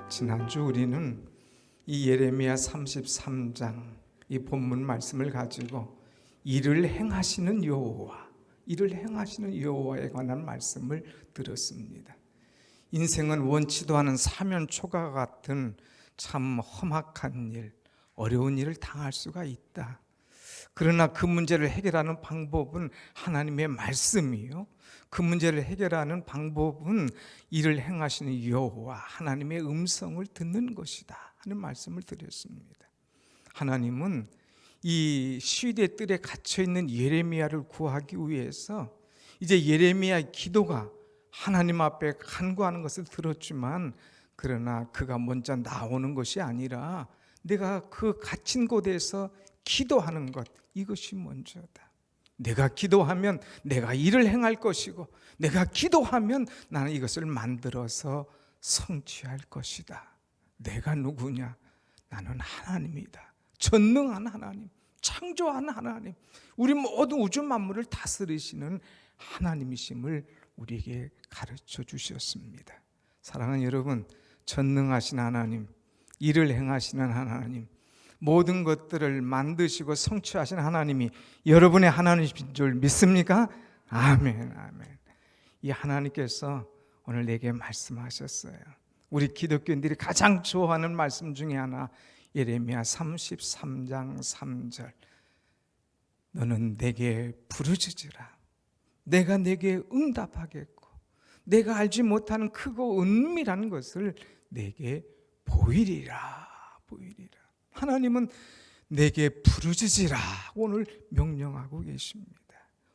지난주 우리는 이 예레미야 33장 이 본문 말씀을 가지고 일을 행하시는 여호와에 관한 말씀을 들었습니다. 인생은 원치도 않은 사면초가 같은 참 험악한 일, 어려운 일을 당할 수가 있다. 그러나 그 문제를 해결하는 방법은 하나님의 말씀이요, 그 문제를 해결하는 방법은 일을 행하시는 여호와 하나님의 음성을 듣는 것이다 하는 말씀을 드렸습니다. 하나님은 이 시대 뜰에 갇혀있는 예레미야를 구하기 위해서 이제 예레미야의 기도가 하나님 앞에 간구하는 것을 들었지만, 그러나 그가 먼저 나오는 것이 아니라 내가 그 갇힌 곳에서 기도하는 것, 이것이 먼저다. 내가 기도하면 내가 일을 행할 것이고, 내가 기도하면 나는 이것을 만들어서 성취할 것이다. 내가 누구냐? 나는 하나님이다. 전능한 하나님, 창조한 하나님, 우리 모든 우주 만물을 다스리시는 하나님이심을 우리에게 가르쳐 주셨습니다. 사랑하는 여러분, 전능하신 하나님, 일을 행하시는 하나님, 모든 것들을 만드시고 성취하신 하나님이 여러분의 하나님이신 줄 믿습니까? 아멘, 아멘. 이 하나님께서 오늘 내게 말씀하셨어요. 우리 기독교인들이 가장 좋아하는 말씀 중에 하나, 예레미야 33장 3절. 너는 내게 부르짖으라. 내가 내게 응답하겠고, 내가 알지 못하는 크고 은밀한 것을 내게 보이리라. 하나님은 내게 부르짖으라 오늘 명령하고 계십니다.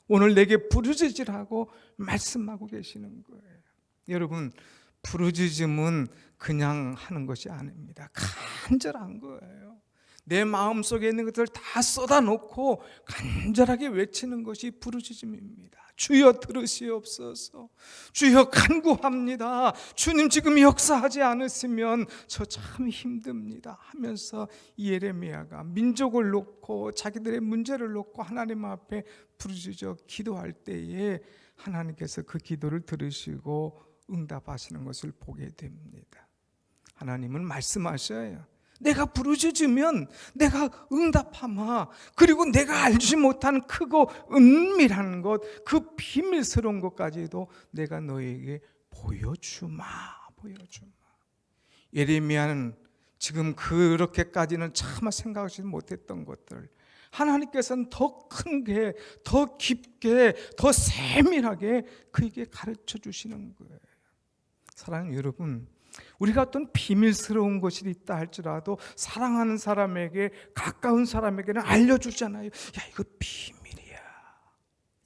오늘 내게 부르짖으라고 말씀하고 계시는 거예요. 여러분, 부르짖음은 그냥 하는 것이 아닙니다. 간절한 거예요. 내 마음속에 있는 것들을 다 쏟아놓고 간절하게 외치는 것이 부르짖음입니다. 주여 들으시옵소서. 주여 간구합니다. 주님 지금 역사하지 않으시면 저 참 힘듭니다 하면서 예레미야가 민족을 놓고 자기들의 문제를 놓고 하나님 앞에 부르짖어 기도할 때에 하나님께서 그 기도를 들으시고 응답하시는 것을 보게 됩니다. 하나님은 말씀하셔요. 내가 부르짖으면 내가 응답하마. 그리고 내가 알지 못한 크고 은밀한 것, 그 비밀스러운 것까지도 내가 너에게 보여주마. 예레미야는 지금 그렇게까지는 차마 생각하지 못했던 것들, 하나님께서는 더 큰 게, 더 깊게, 더 세밀하게 그에게 가르쳐 주시는 거예요. 사랑하는 여러분, 우리가 어떤 비밀스러운 것이 있다 할지라도 사랑하는 사람에게, 가까운 사람에게는 알려주잖아요. 야, 이거 비밀이야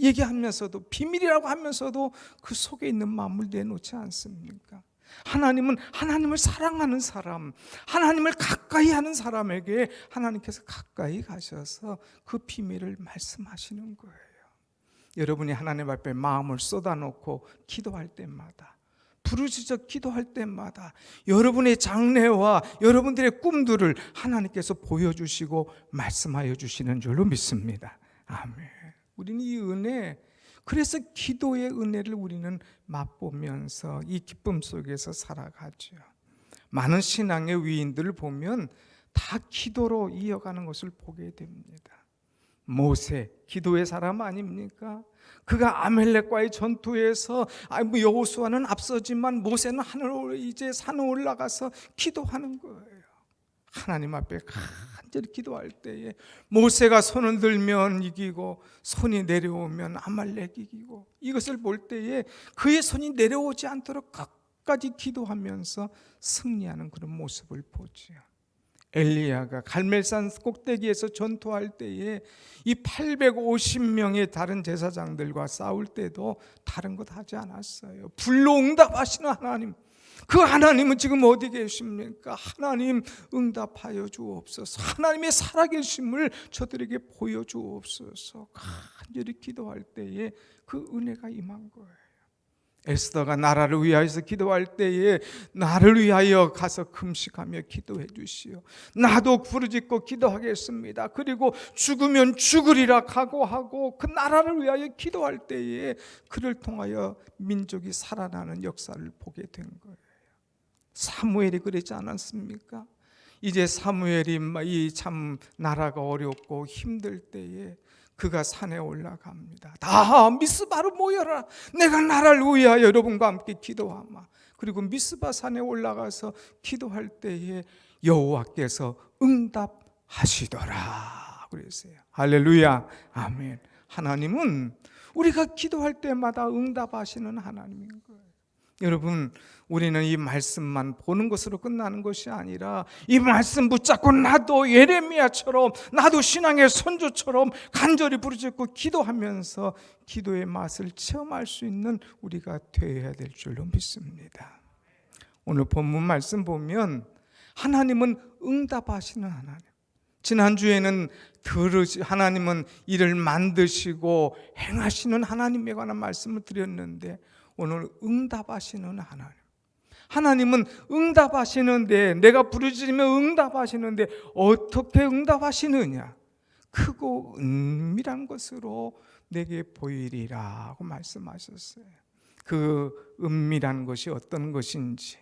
얘기하면서도, 비밀이라고 하면서도 그 속에 있는 마음을 내놓지 않습니까? 하나님은 하나님을 사랑하는 사람, 하나님을 가까이 하는 사람에게 하나님께서 가까이 가셔서 그 비밀을 말씀하시는 거예요. 여러분이 하나님 앞에 마음을 쏟아놓고 기도할 때마다, 부르짖어 기도할 때마다 여러분의 장래와 여러분들의 꿈들을 하나님께서 보여주시고 말씀하여 주시는 줄로 믿습니다. 아멘. 우리는 이 은혜, 그래서 기도의 은혜를 우리는 맛보면서 이 기쁨 속에서 살아가죠. 많은 신앙의 위인들을 보면 다 기도로 이어가는 것을 보게 됩니다. 모세, 기도의 사람 아닙니까? 그가 아말렉과의 전투에서 여호수아는 앞서지만 모세는 이제 산에 올라가서 기도하는 거예요. 하나님 앞에 간절히 기도할 때에 모세가 손을 들면 이기고 손이 내려오면 아말렉 이기고, 이것을 볼 때에 그의 손이 내려오지 않도록 끝까지 기도하면서 승리하는 그런 모습을 보죠. 엘리야가 갈멜산 꼭대기에서 전투할 때에 이 850명의 다른 제사장들과 싸울 때도 다른 것 하지 않았어요. 불로 응답하시는 하나님, 그 하나님은 지금 어디 계십니까? 하나님 응답하여 주옵소서. 하나님의 살아계심을 저들에게 보여주옵소서. 간절히 기도할 때에 그 은혜가 임한 거예요. 에스더가 나라를 위하여서 기도할 때에 나를 위하여 가서 금식하며 기도해 주시오. 나도 부르짖고 기도하겠습니다. 그리고 죽으면 죽으리라 각오하고 그 나라를 위하여 기도할 때에 그를 통하여 민족이 살아나는 역사를 보게 된 거예요. 사무엘이 그러지 않았습니까? 이제 사무엘이 이 참 나라가 어렵고 힘들 때에 그가 산에 올라갑니다. 다 미스바로 모여라. 내가 나라를 위하여 여러분과 함께 기도하마. 그리고 미스바 산에 올라가서 기도할 때에 여호와께서 응답하시더라 그랬어요. 할렐루야, 아멘. 하나님은 우리가 기도할 때마다 응답하시는 하나님인 거예요. 여러분, 우리는 이 말씀만 보는 것으로 끝나는 것이 아니라 이 말씀 붙잡고 나도 예레미야처럼, 나도 신앙의 선조처럼 간절히 부르짖고 기도하면서 기도의 맛을 체험할 수 있는 우리가 되어야 될 줄로 믿습니다. 오늘 본문 말씀 보면 하나님은 응답하시는 하나님. 지난주에는 하나님은 이를 만드시고 행하시는 하나님에 관한 말씀을 드렸는데, 오늘 응답하시는 하나님. 하나님은 응답하시는데, 내가 부르짖으면 응답하시는데 어떻게 응답하시느냐? 크고 은밀한 것으로 내게 보이리라고 말씀하셨어요. 그 은밀한 것이 어떤 것인지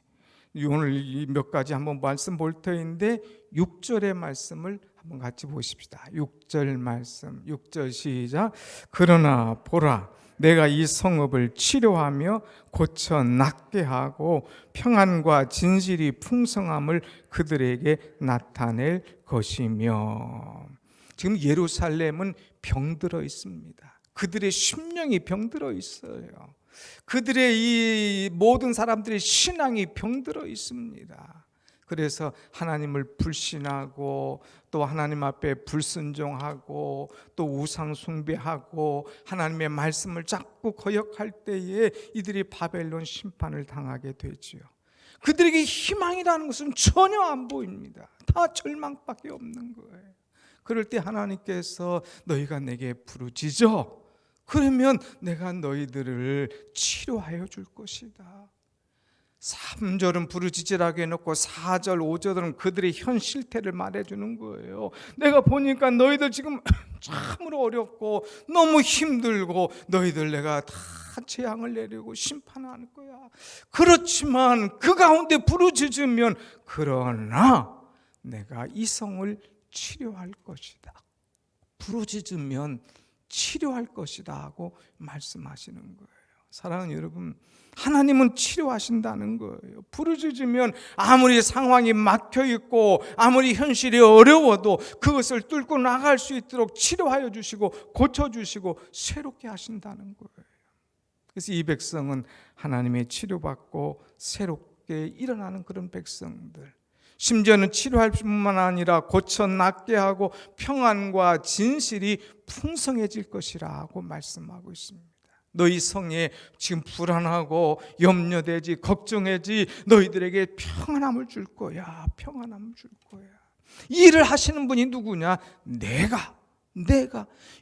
오늘 몇 가지 한번 말씀 볼 터인데 6절의 말씀을 한번 같이 보십시다. 6절 말씀, 6절 시작. 그러나 보라, 내가 이 성읍을 치료하며 고쳐 낫게 하고 평안과 진실이 풍성함을 그들에게 나타낼 것이며. 지금 예루살렘은 병들어 있습니다. 그들의 심령이 병들어 있어요. 그들의 이 모든 사람들의 신앙이 병들어 있습니다. 그래서 하나님을 불신하고 또 하나님 앞에 불순종하고 또 우상 숭배하고 하나님의 말씀을 자꾸 거역할 때에 이들이 바벨론 심판을 당하게 되지요. 그들에게 희망이라는 것은 전혀 안 보입니다. 다 절망밖에 없는 거예요. 그럴 때 하나님께서 너희가 내게 부르짖어, 그러면 내가 너희들을 치료하여 줄 것이다. 3절은 부르짖으라고 해놓고 4절, 5절은 그들의 현 실태를 말해주는 거예요. 내가 보니까 너희들 지금 참으로 어렵고 너무 힘들고 너희들 내가 다 재앙을 내리고 심판할 거야. 그렇지만 그 가운데 부르짖으면 그러나 내가 이 성을 치료할 것이다. 부르짖으면 치료할 것이다 하고 말씀하시는 거예요. 사랑하는 여러분, 하나님은 치료하신다는 거예요. 부르짖으면 아무리 상황이 막혀있고 아무리 현실이 어려워도 그것을 뚫고 나갈 수 있도록 치료하여 주시고 고쳐주시고 새롭게 하신다는 거예요. 그래서 이 백성은 하나님의 치료받고 새롭게 일어나는 그런 백성들, 심지어는 치료할 뿐만 아니라 고쳐 낫게 하고 평안과 진실이 풍성해질 것이라고 말씀하고 있습니다. 너희 성에 지금 불안하고 염려되지 걱정하지, 너희들에게 평안함을 줄 거야. 평안함을 줄 거야. 이 일을 하시는 분이 누구냐? 내가.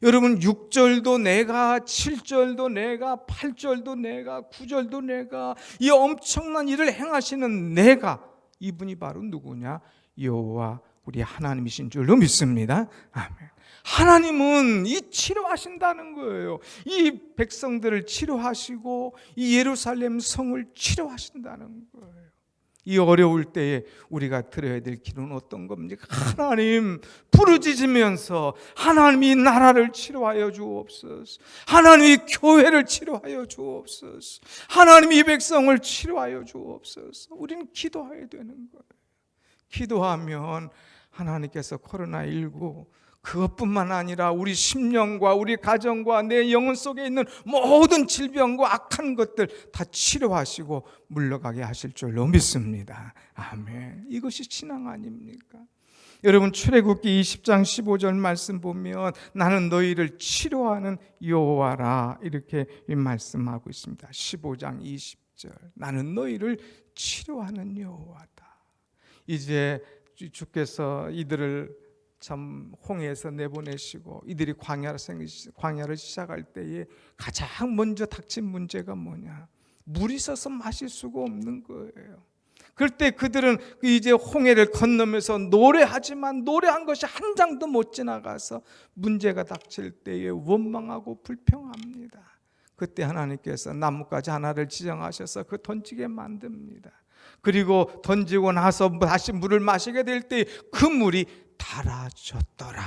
여러분, 6절도 내가, 7절도 내가, 8절도 내가, 9절도 내가, 이 엄청난 일을 행하시는 내가, 이분이 바로 누구냐? 여호와 우리 하나님이신 줄로 믿습니다. 아멘. 하나님은 이 치료하신다는 거예요. 이 백성들을 치료하시고 이 예루살렘 성을 치료하신다는 거예요. 이 어려울 때에 우리가 드려야 될 기도는 어떤 겁니까? 하나님, 부르짖으면서 하나님이 나라를 치료하여 주옵소서. 하나님이 교회를 치료하여 주옵소서. 하나님이 이 백성을 치료하여 주옵소서. 우리는 기도해야 되는 거예요. 기도하면 하나님께서 코로나19 그것뿐만 아니라 우리 심령과 우리 가정과 내 영혼 속에 있는 모든 질병과 악한 것들 다 치료하시고 물러가게 하실 줄로 믿습니다. 아멘. 이것이 신앙 아닙니까? 여러분, 출애굽기 20장 15절 말씀 보면 나는 너희를 치료하는 여호와라 이렇게 말씀하고 있습니다. 15장 20절 나는 너희를 치료하는 여호와다. 이제 주께서 이들을 참 홍해에서 내보내시고 이들이 광야를 시작할 때에 가장 먼저 닥친 문제가 뭐냐? 물이 있어서 마실 수가 없는 거예요. 그럴 때 그들은 이제 홍해를 건너면서 노래하지만 노래한 것이 한 장도 못 지나가서 문제가 닥칠 때에 원망하고 불평합니다. 그때 하나님께서 나뭇가지 하나를 지정하셔서 그 던지게 만듭니다. 그리고 던지고 나서 다시 물을 마시게 될 때 그 물이 달아졌더라.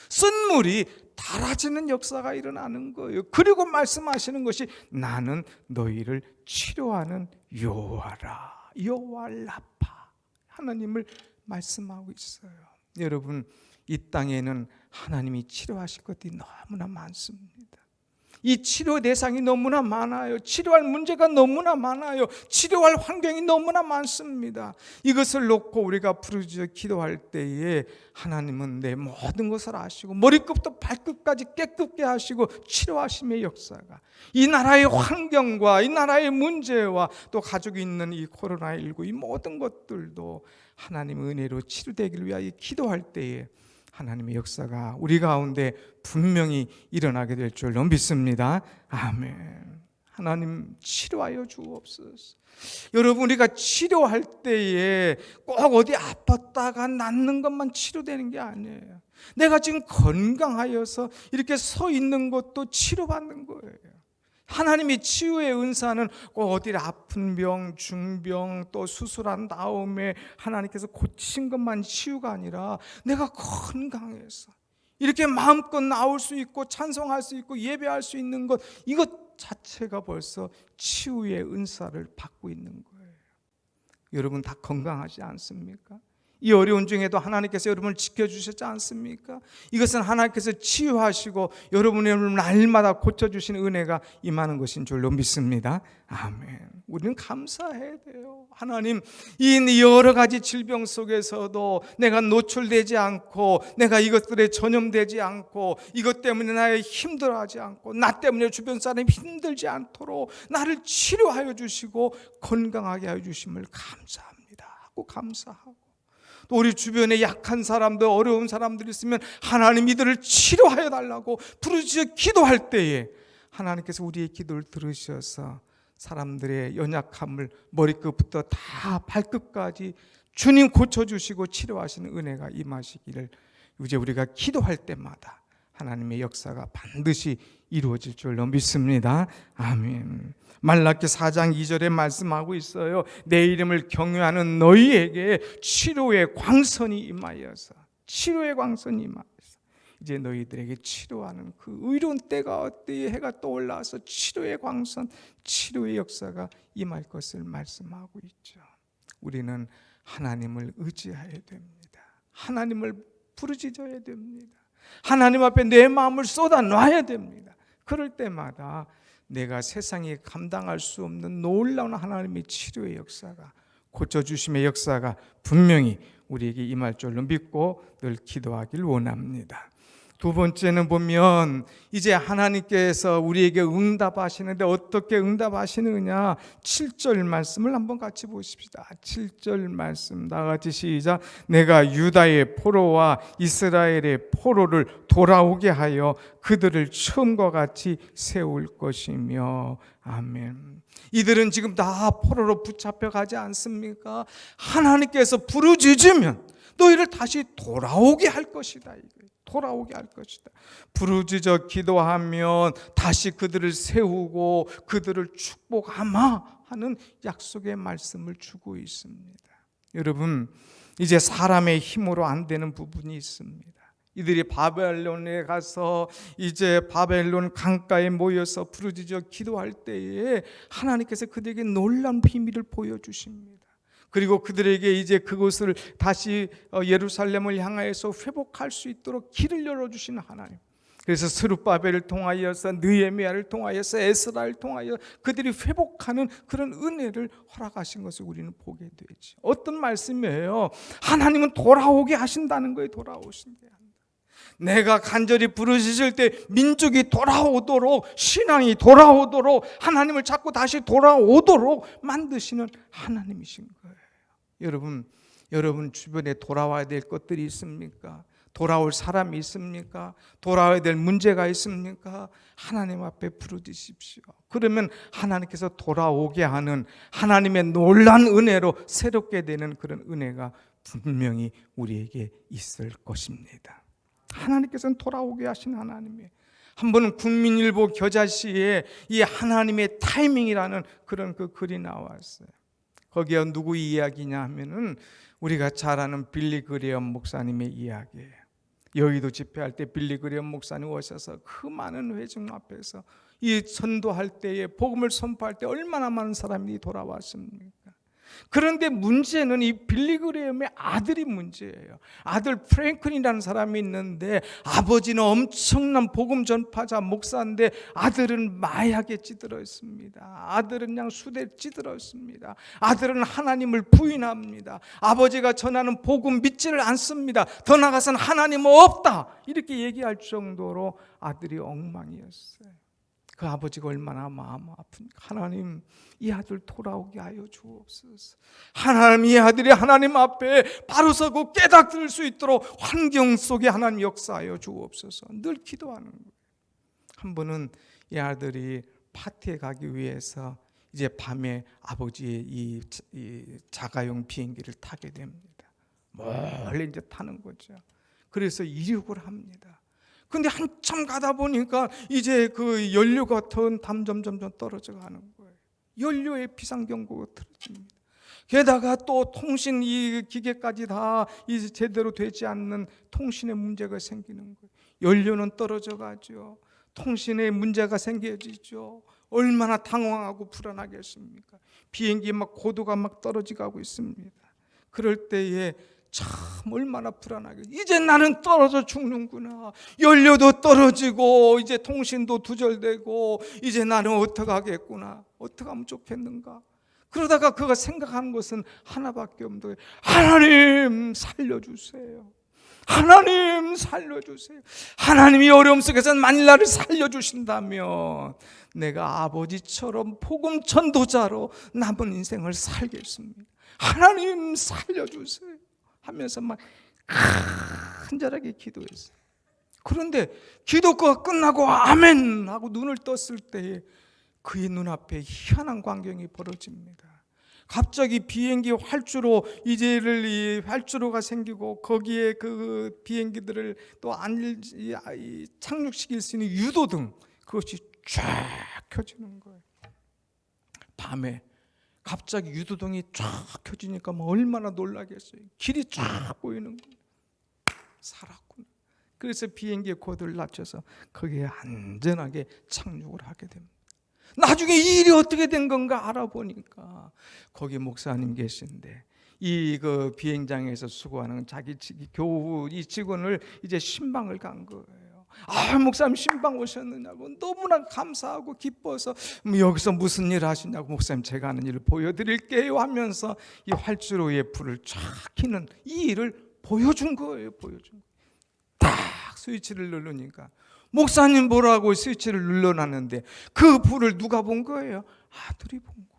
쓴 물이 달아지는 역사가 일어나는 거예요. 그리고 말씀하시는 것이 나는 너희를 치료하는 여호와라. 여호와 라파. 하나님을 말씀하고 있어요. 여러분, 이 땅에는 하나님이 치료하실 것들이 너무나 많습니다. 이 치료 대상이 너무나 많아요. 치료할 문제가 너무나 많아요. 치료할 환경이 너무나 많습니다. 이것을 놓고 우리가 부르짖어 기도할 때에 하나님은 내 모든 것을 아시고 머리끝부터 발끝까지 깨끗게 하시고 치료하심의 역사가 이 나라의 환경과 이 나라의 문제와 또 가지고 있는 이 코로나19 이 모든 것들도 하나님의 은혜로 치료되기를 위하여 기도할 때에 하나님의 역사가 우리 가운데 분명히 일어나게 될 줄로 믿습니다. 아멘. 하나님 치료하여 주옵소서. 여러분, 우리가 치료할 때에 꼭 어디 아팠다가 낫는 것만 치료되는 게 아니에요. 내가 지금 건강하여서 이렇게 서 있는 것도 치료받는 거예요. 하나님의 치유의 은사는 꼭 어디 아픈 병, 중병, 또 수술한 다음에 하나님께서 고친 것만 치유가 아니라 내가 건강해서 이렇게 마음껏 나올 수 있고 찬송할 수 있고 예배할 수 있는 것, 이것 자체가 벌써 치유의 은사를 받고 있는 거예요. 여러분 다 건강하지 않습니까? 이 어려운 중에도 하나님께서 여러분을 지켜주셨지 않습니까? 이것은 하나님께서 치유하시고 여러분을 날마다 고쳐주시는 은혜가 임하는 것인 줄로 믿습니다. 아멘. 우리는 감사해야 돼요. 하나님, 이 여러 가지 질병 속에서도 내가 노출되지 않고 내가 이것들에 전염되지 않고 이것 때문에 나의 힘들어하지 않고 나 때문에 주변 사람이 힘들지 않도록 나를 치료하여 주시고 건강하게 하여 주심을 감사합니다 하고 감사하고, 또 우리 주변에 약한 사람들, 어려운 사람들이 있으면 하나님 이들을 치료하여 달라고 부르짖어 기도할 때에 하나님께서 우리의 기도를 들으셔서 사람들의 연약함을 머리끝부터 다 발끝까지 주님 고쳐주시고 치료하시는 은혜가 임하시기를 이제 우리가 기도할 때마다 하나님의 역사가 반드시 이루어질 줄로 믿습니다. 아멘. 말라기 4장 2절에 말씀하고 있어요. 내 이름을 경외하는 너희에게 치료의 광선이 임하여서, 치료의 광선이 임하여서 이제 너희들에게 치료하는 그 의로운 때가 어때에 해가 떠올라서 치료의 광선, 치료의 역사가 임할 것을 말씀하고 있죠. 우리는 하나님을 의지해야 됩니다. 하나님을 부르짖어야 됩니다. 하나님 앞에 내 마음을 쏟아놔야 됩니다. 그럴 때마다 내가 세상에 감당할 수 없는 놀라운 하나님의 치료의 역사가, 고쳐주심의 역사가 분명히 우리에게 임할 줄로 믿고 늘 기도하길 원합니다. 두 번째는 보면 이제 하나님께서 우리에게 응답하시는데 어떻게 응답하시느냐, 7절 말씀을 한번 같이 보십시다. 7절 말씀 다 같이 시작. 내가 유다의 포로와 이스라엘의 포로를 돌아오게 하여 그들을 처음과 같이 세울 것이며. 아멘. 이들은 지금 다 포로로 붙잡혀 가지 않습니까? 하나님께서 부르짖으면 너희를 다시 돌아오게 할 것이다. 돌아오게 할 것이다. 부르짖어 기도하면 다시 그들을 세우고 그들을 축복하마 하는 약속의 말씀을 주고 있습니다. 여러분, 이제 사람의 힘으로 안 되는 부분이 있습니다. 이들이 바벨론에 가서 이제 바벨론 강가에 모여서 부르짖어 기도할 때에 하나님께서 그들에게 놀라운 비밀을 보여주십니다. 그리고 그들에게 이제 그곳을 다시 예루살렘을 향하여서 회복할 수 있도록 길을 열어주시는 하나님. 그래서 스룹바벨을 통하여서 느헤미야를 통하여서 에스라를 통하여 그들이 회복하는 그런 은혜를 허락하신 것을 우리는 보게 되죠. 어떤 말씀이에요? 하나님은 돌아오게 하신다는 거예요. 돌아오신대요. 내가 간절히 부르짖을 때 민족이 돌아오도록, 신앙이 돌아오도록, 하나님을 찾고 다시 돌아오도록 만드시는 하나님이신 거예요. 여러분 주변에 돌아와야 될 것들이 있습니까? 돌아올 사람이 있습니까? 돌아와야 될 문제가 있습니까? 하나님 앞에 부르짖으십시오. 그러면 하나님께서 돌아오게 하는 하나님의 놀라운 은혜로 새롭게 되는 그런 은혜가 분명히 우리에게 있을 것입니다. 하나님께서는 돌아오게 하신 하나님이에요. 한 번은 국민일보 겨자씨에 이 하나님의 타이밍이라는 그런 그 글이 나왔어요. 거기에 누구 이야기냐 하면은 우리가 잘 아는 빌리 그레엄 목사님의 이야기예요. 여의도 집회할 때 빌리 그레엄 목사님 오셔서 그 많은 회중 앞에서 이 전도할 때에 복음을 선포할 때 얼마나 많은 사람이 돌아왔습니까? 그런데 문제는 이 빌리 그레엄의 아들이 문제예요. 아들 프랭클이라는 사람이 있는데 아버지는 엄청난 복음 전파자 목사인데 아들은 마약에 찌들어 있습니다. 아들은 그냥 수대에 찌들어 있습니다. 아들은 하나님을 부인합니다. 아버지가 전하는 복음 믿지를 않습니다. 더 나아가서는 하나님은 없다 이렇게 얘기할 정도로 아들이 엉망이었어요. 그 아버지가 얼마나 마음 아픕니까? 하나님, 이 아들 돌아오게 하여 주옵소서. 하나님, 이 아들이 하나님 앞에 바로 서고 깨닫을 수 있도록 환경 속에 하나님 역사하여 주옵소서. 늘 기도하는 거예요. 한 번은 이 아들이 파티에 가기 위해서 이제 밤에 아버지의 이 자가용 비행기를 타게 됩니다. 멀리 이제 타는 거죠. 그래서 이륙을 합니다. 근데 한참 가다 보니까 이제 그 연료가 점점 떨어져 가는 거예요. 연료의 비상경보가 틀어집니다. 게다가 또 통신 이 기계까지 다 이제 제대로 되지 않는 통신에 문제가 생기는 거예요. 연료는 떨어져 가죠. 통신에 문제가 생겨지죠. 얼마나 당황하고 불안하겠습니까? 비행기 막 고도가 막 떨어지고 있습니다. 그럴 때에 참 얼마나 불안하게, 이제 나는 떨어져 죽는구나. 연료도 떨어지고 이제 통신도 두절되고 이제 나는 어떡하겠구나. 어떻게 하면 좋겠는가. 그러다가 그가 생각하는 것은 하나밖에 없는 거예요. 하나님 살려주세요. 하나님 살려주세요. 하나님이 어려움 속에서 만일 나를 살려주신다면 내가 아버지처럼 복음 전도자로 남은 인생을 살겠습니다. 하나님 살려주세요 하면서 막 간절하게 기도했어요. 그런데 기도가 끝나고 아멘 하고 눈을 떴을 때에 그의 눈앞에 희한한 광경이 벌어집니다. 갑자기 비행기 활주로 활주로가 생기고 거기에 그 비행기들을 또 착륙시킬 수 있는 유도등, 그것이 쫙 켜지는 거예요. 밤에 갑자기 유도등이 쫙 켜지니까 얼마나 놀라겠어요. 길이 쫙 보이는 거예요. 살았구나. 그래서 비행기의 고도를 낮춰서 거기에 안전하게 착륙을 하게 됩니다. 나중에 이 일이 어떻게 된 건가 알아보니까 거기 목사님 계신데 이 그 비행장에서 수고하는 자기 교우 이 직원을 이제 신방을 간 거예요. 아, 목사님 신방 오셨느냐고 너무나 감사하고 기뻐서 여기서 무슨 일 하시냐고, 목사님 제가 하는 일을 보여드릴게요 하면서 이 활주로에 불을 쫙 켜는 이 일을 보여준 거예요. 딱 스위치를 누르니까 목사님 보라고 스위치를 눌러놨는데 그 불을 누가 본 거예요? 아들이 본 거예요.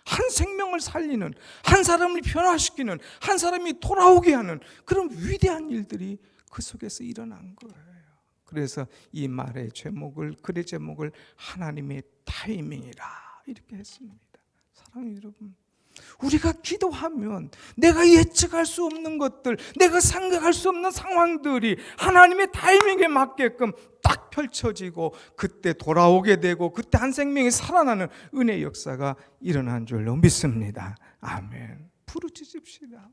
한 생명을 살리는, 한 사람을 변화시키는, 한 사람이 돌아오게 하는 그런 위대한 일들이 그 속에서 일어난 거예요. 그래서 이 말의 제목을, 글의 제목을 하나님의 타이밍이라 이렇게 했습니다. 사랑하는 여러분, 우리가 기도하면 내가 예측할 수 없는 것들, 내가 생각할 수 없는 상황들이 하나님의 타이밍에 맞게끔 딱 펼쳐지고 그때 돌아오게 되고 그때 한 생명이 살아나는 은혜의 역사가 일어난 줄로 믿습니다. 아멘. 부르짖읍시다.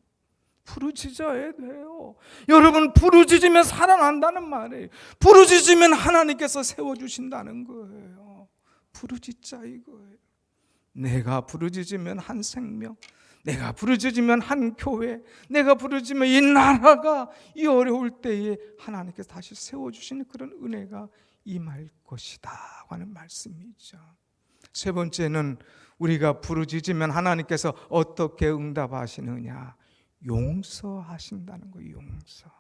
부르짖어야 돼요. 여러분, 부르짖으면 살아난다는 말이에요. 부르짖으면 하나님께서 세워주신다는 거예요. 부르짖자 이거예요. 내가 부르짖으면 한 생명, 내가 부르짖으면 한 교회, 내가 부르짖으면 이 나라가 이 어려울 때에 하나님께서 다시 세워주시는 그런 은혜가 임할 것이다 하는 말씀이죠. 세 번째는 우리가 부르짖으면 하나님께서 어떻게 응답하시느냐, 용서하신다는 거예요. 용서.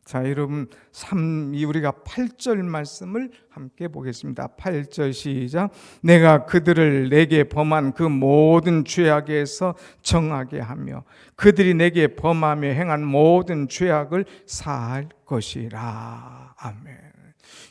자, 여러분, 우리가 8절 말씀을 함께 보겠습니다. 8절 시작. 내가 그들을 내게 범한 그 모든 죄악에서 정하게 하며 그들이 내게 범하며 행한 모든 죄악을 사할 것이라. 아멘.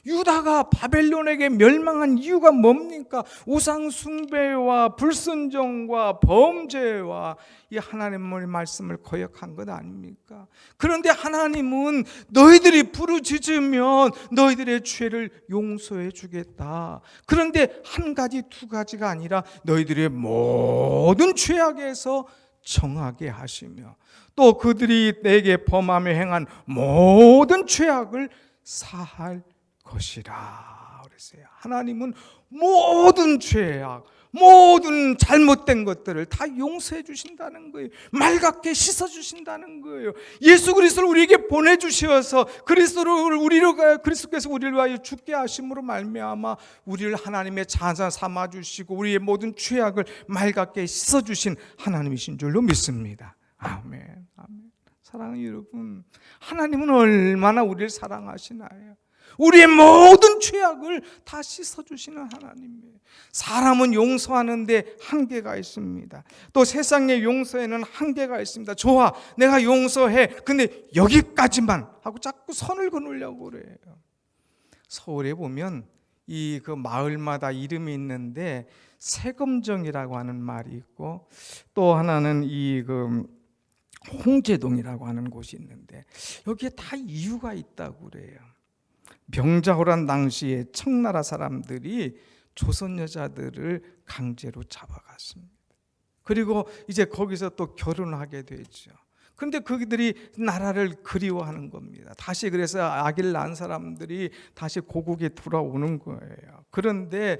유다가 바벨론에게 멸망한 이유가 뭡니까? 우상 숭배와 불순종과 범죄와 이 하나님의 말씀을 거역한 것 아닙니까? 그런데 하나님은 너희들이 부르짖으면 너희들의 죄를 용서해 주겠다. 그런데 한 가지 두 가지가 아니라 너희들의 모든 죄악에서 정하게 하시며 또 그들이 내게 범하며 행한 모든 죄악을 사할 것이라 그랬어요. 하나님은 모든 죄악, 모든 잘못된 것들을 다 용서해 주신다는 거예요. 맑게 씻어 주신다는 거예요. 예수 그리스도를 우리에게 보내 주셔서 그리스도께서 우리를 위하여 죽게 하심으로 말미암아 우리를 하나님의 자녀 삼아 주시고 우리의 모든 죄악을 맑게 씻어 주신 하나님이신 줄로 믿습니다. 아멘. 아멘. 사랑하는 여러분, 하나님은 얼마나 우리를 사랑하시나요? 우리의 모든 죄악을 다 씻어주시는 하나님이에요. 사람은 용서하는데 한계가 있습니다. 또 세상의 용서에는 한계가 있습니다. 좋아, 내가 용서해. 근데 여기까지만 하고 자꾸 선을 그으려고 그래요. 서울에 보면 그 마을마다 이름이 있는데 세금정이라고 하는 말이 있고 또 하나는 홍제동이라고 하는 곳이 있는데 여기에 다 이유가 있다고 그래요. 병자호란 당시에 청나라 사람들이 조선 여자들을 강제로 잡아갔습니다. 그리고 이제 거기서 또 결혼하게 되죠. 그런데 그들이 나라를 그리워하는 겁니다. 다시 그래서 아기를 낳은 사람들이 다시 고국에 돌아오는 거예요. 그런데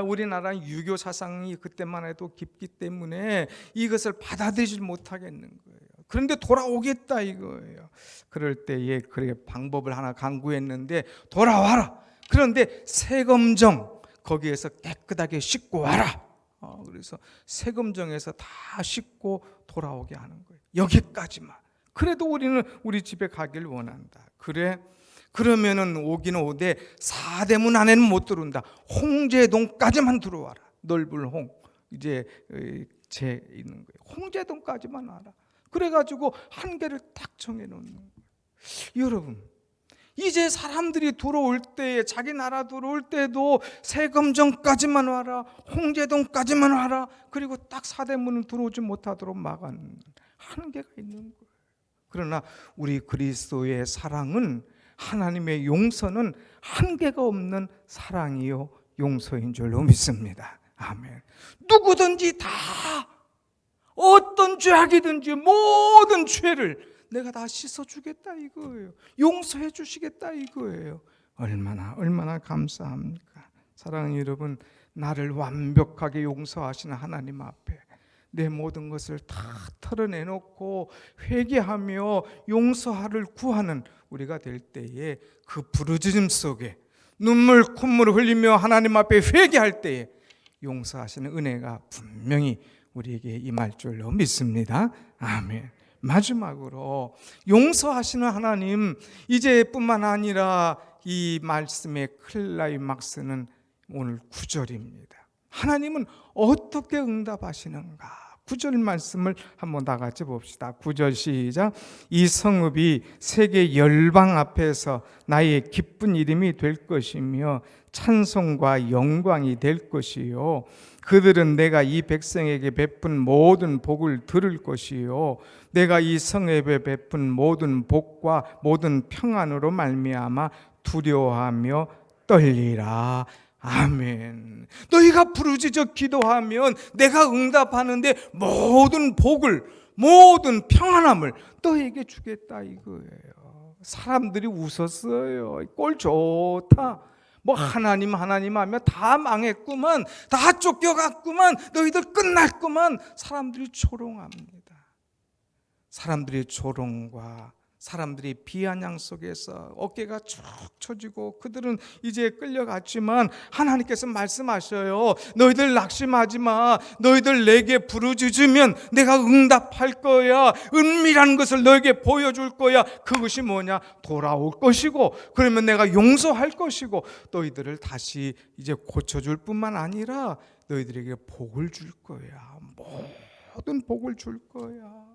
우리나라는 유교 사상이 그때만 해도 깊기 때문에 이것을 받아들이지 못하겠는 거예요. 그런데 돌아오겠다 이거예요. 그럴 때에 그래 방법을 하나 강구했는데 돌아와라. 그런데 세검정 거기에서 깨끗하게 씻고 와라. 그래서 세검정에서 다 씻고 돌아오게 하는 거예요. 여기까지만. 그래도 우리는 우리 집에 가길 원한다. 그래? 그러면은 오기는 오되 사대문 안에는 못 들어온다. 홍제동까지만 들어와라. 넓은 홍 이제 제 있는 거예요. 홍제동까지만 와라. 그래가지고 한계를 딱 정해놓는 거예요. 여러분, 이제 사람들이 들어올 때 자기 나라 들어올 때도 세검정까지만 와라, 홍제동까지만 와라. 그리고 딱 사대문을 들어오지 못하도록 막아놓는 한계가 있는 거예요. 그러나 우리 그리스도의 사랑은 하나님의 용서는 한계가 없는 사랑이요 용서인 줄로 믿습니다. 아멘. 누구든지 다 어떤 죄악이든지 모든 죄를 내가 다 씻어주겠다 이거예요. 용서해 주시겠다 이거예요. 얼마나 감사합니까? 사랑하는 여러분, 나를 완벽하게 용서하시는 하나님 앞에 내 모든 것을 다 털어내놓고 회개하며 용서를 구하는 우리가 될 때에 그 부르짖음 속에 눈물 콧물을 흘리며 하나님 앞에 회개할 때에 용서하시는 은혜가 분명히 우리에게 임할 줄로 믿습니다. 아멘. 마지막으로 용서하시는 하나님, 이제뿐만 아니라 이 말씀의 클라이막스는 오늘 9절입니다. 하나님은 어떻게 응답하시는가? 9절 말씀을 한번 다 같이 봅시다. 9절 시작. 이 성읍이 세계 열방 앞에서 나의 기쁜 이름이 될 것이며 찬송과 영광이 될 것이요 그들은 내가 이 백성에게 베푼 모든 복을 들을 것이요 내가 이 성읍에 베푼 모든 복과 모든 평안으로 말미암아 두려워하며 떨리라. 아멘. 너희가 부르짖어 기도하면 내가 응답하는데 모든 복을, 모든 평안함을 너희에게 주겠다 이거예요. 사람들이 웃었어요. 꼴 좋다. 뭐 하나님 하면 다 망했구만, 다 쫓겨갔구만, 너희들 끝났구만. 사람들이 조롱합니다. 사람들의 조롱과 사람들이 비아냥 속에서 어깨가 쭉 처지고 그들은 이제 끌려갔지만 하나님께서 말씀하셔요. 너희들 낙심하지 마. 너희들 내게 부르짖으면 내가 응답할 거야. 은밀한 것을 너에게 보여줄 거야. 그것이 뭐냐? 돌아올 것이고 그러면 내가 용서할 것이고 너희들을 다시 이제 고쳐줄 뿐만 아니라 너희들에게 복을 줄 거야. 모든 복을 줄 거야.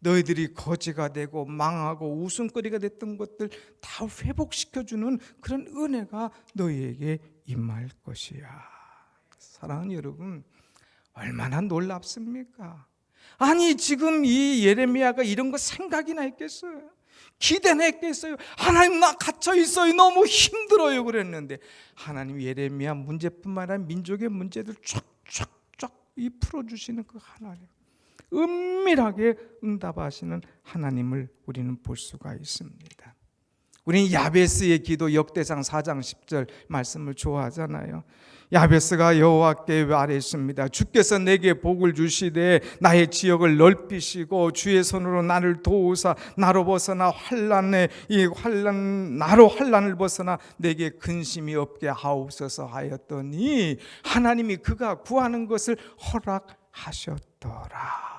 너희들이 거지가 되고 망하고 웃음거리가 됐던 것들 다 회복시켜주는 그런 은혜가 너희에게 임할 것이야. 사랑하는 여러분, 얼마나 놀랍습니까? 아니 지금 이 예레미야가 이런 거 생각이나 했겠어요? 기대나 했겠어요? 하나님 나 갇혀있어요, 너무 힘들어요 그랬는데 하나님 예레미야 문제뿐만 아니라 민족의 문제들 쫙쫙쫙 풀어주시는 그 하나님, 은밀하게 응답하시는 하나님을 우리는 볼 수가 있습니다. 우리는 야베스의 기도 역대상 4장 10절 말씀을 좋아하잖아요. 야베스가 여호와께 말했습니다. 주께서 내게 복을 주시되 나의 지역을 넓히시고 주의 손으로 나를 도우사 나로 벗어나 나로 환난을 벗어나 내게 근심이 없게 하옵소서 하였더니 하나님이 그가 구하는 것을 허락하셨더라.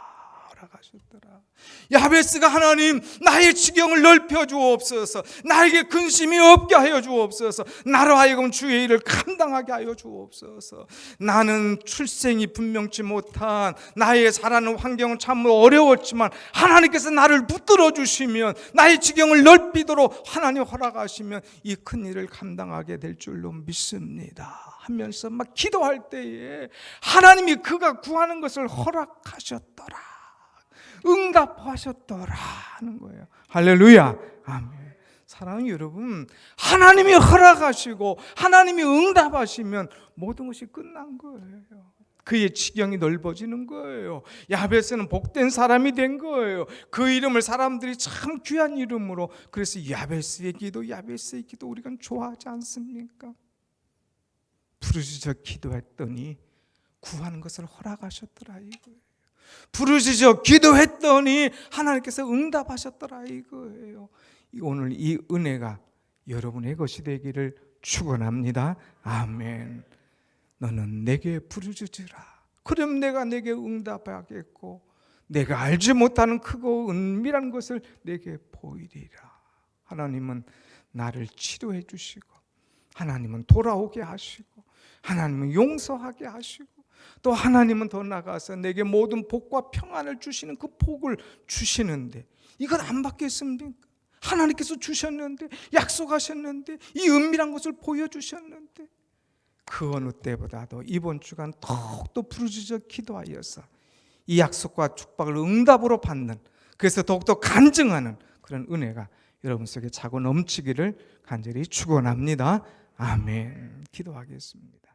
야베스가 하나님 나의 지경을 넓혀 주옵소서, 나에게 근심이 없게 하여 주옵소서, 나로 하여금 주의 일을 감당하게 하여 주옵소서. 나는 출생이 분명치 못한 나의 자라는 환경은 참 어려웠지만 하나님께서 나를 붙들어 주시면 나의 지경을 넓히도록 하나님 허락하시면 이 큰 일을 감당하게 될 줄로 믿습니다 하면서 막 기도할 때에 하나님이 그가 구하는 것을 허락하셨더라, 응답하셨더라 하는 거예요. 할렐루야, 아멘. 사랑하는 여러분, 하나님이 허락하시고 하나님이 응답하시면 모든 것이 끝난 거예요. 그의 지경이 넓어지는 거예요. 야베스는 복된 사람이 된 거예요. 그 이름을 사람들이 참 귀한 이름으로, 그래서 야베스의 기도 우리가 좋아하지 않습니까? 부르짖어 기도했더니 구하는 것을 허락하셨더라 이거예요. 부르짖어 기도했더니 하나님께서 응답하셨더라 이거예요. 오늘 이 은혜가 여러분의 것이 되기를 축원합니다. 아멘. 너는 내게 부르짖으라. 그럼 내가 내게 응답하겠고 내가 알지 못하는 크고 은밀한 것을 내게 보이리라. 하나님은 나를 치료해 주시고, 하나님은 돌아오게 하시고, 하나님은 용서하게 하시고, 또 하나님은 더 나아가서 내게 모든 복과 평안을 주시는 그 복을 주시는데 이건 안 받겠습니까? 하나님께서 주셨는데, 약속하셨는데, 이 은밀한 것을 보여주셨는데, 그 어느 때보다도 이번 주간 더욱더 부르짖어 기도하여서 이 약속과 축복을 응답으로 받는, 그래서 더욱더 간증하는 그런 은혜가 여러분 속에 차고 넘치기를 간절히 축원합니다. 아멘. 기도하겠습니다.